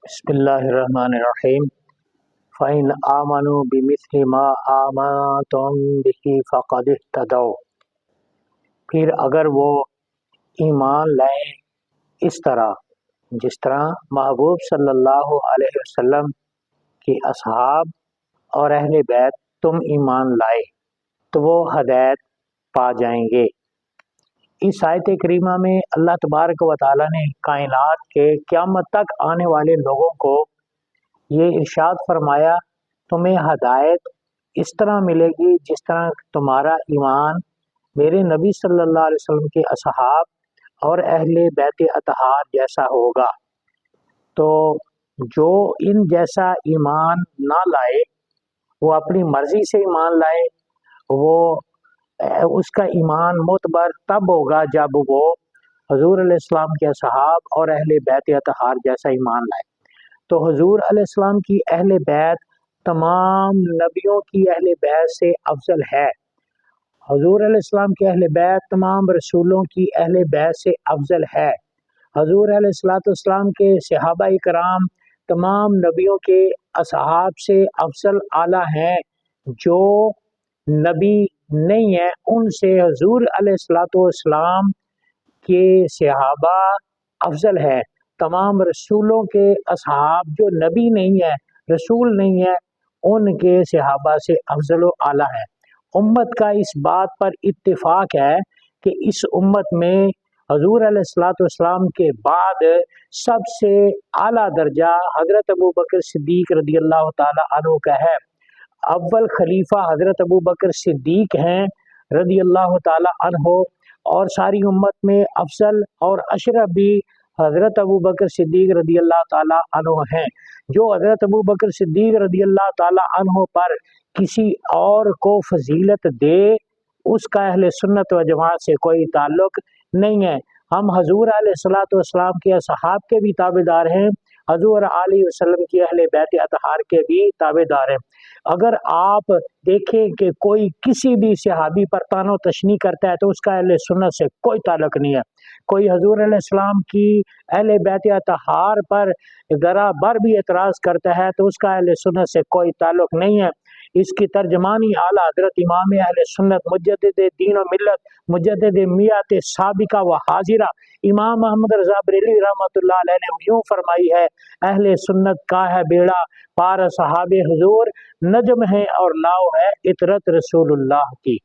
بسم اللہ الرحمن الرحیم فَإِنْ آمَنُوا بِمِثْلِ مَا آمَنْتُمْ بِهِ فَقَدِ اهْتَدَوْا، پھر اگر وہ ایمان لائیں اس طرح جس طرح محبوب صلی اللہ علیہ وسلم کی اصحاب اور اہل بیت تم ایمان لائے تو وہ ہدایت پا جائیں گے۔ اس آیت کریمہ میں اللہ تبارک و تعالی نے کائنات کے قیامت تک آنے والے لوگوں کو یہ ارشاد فرمایا، تمہیں ہدایت اس طرح ملے گی جس طرح تمہارا ایمان میرے نبی صلی اللہ علیہ وسلم کے اصحاب اور اہل بیت اطہار جیسا ہوگا۔ تو جو ان جیسا ایمان نہ لائے، وہ اپنی مرضی سے ایمان لائے، وہ اس کا ایمان معتبر تب ہوگا جب وہ حضور علیہ السلام کے اصحاب اور اہل بیت اطہار جیسا ایمان لائے۔ تو حضور علیہ السلام کی اہل بیت تمام نبیوں کی اہل بیت سے افضل ہے۔ حضور علیہ السلام کی اہل بیت تمام رسولوں کی اہل بیت سے افضل ہے۔ حضور علیہ السلام کے صحابہ کرام تمام نبیوں کے اصحاب سے افضل اعلیٰ ہیں۔ جو نبی نہیں ہے ان سے حضور علیہ السلام کے صحابہ افضل ہے۔ تمام رسولوں کے اصحاب جو نبی نہیں ہے، رسول نہیں ہے، ان کے صحابہ سے افضل و اعلیٰ ہے۔ امت کا اس بات پر اتفاق ہے کہ اس امت میں حضور علیہ السلام کے بعد سب سے اعلیٰ درجہ حضرت ابوبکر صدیق رضی اللہ تعالی عنہ کا ہے۔ اول خلیفہ حضرت ابوبکر صدیق ہیں رضی اللہ تعالی عنہ، اور ساری امت میں افضل اور اشرف بھی حضرت ابوبکر صدیق رضی اللہ تعالی عنہ ہیں۔ جو حضرت ابوبکر صدیق رضی اللہ تعالی عنہ پر کسی اور کو فضیلت دے، اس کا اہل سنت و جماعت سے کوئی تعلق نہیں ہے۔ ہم حضور علیہ السلام کے اصحاب کے بھی تابع دار ہیں، حضور علیہ وسلم کی اہل بیت اطہار کے بھی تابع دار ہیں۔ اگر آپ دیکھیں کہ کوئی کسی بھی صحابی پر طعن و تشنیع کرتا ہے تو اس کا اہل سنت سے کوئی تعلق نہیں ہے۔ کوئی حضور علیہ السلام کی اہل بیت اطہار پر ذرا بر بھی اعتراض کرتا ہے تو اس کا اہل سنت سے کوئی تعلق نہیں ہے۔ اس کی ترجمانی اعلیٰ حضرت امام اہل سنت مجدد دین و ملت مجدد میت سابقہ و حاضرہ امام محمد رضا بریلوی رحمۃ اللہ علیہ نے یوں فرمائی ہے، اہل سنت کا ہے بیڑا پار صحاب حضور، نجم ہے اور ناؤ ہے عطرت رسول اللہ کی۔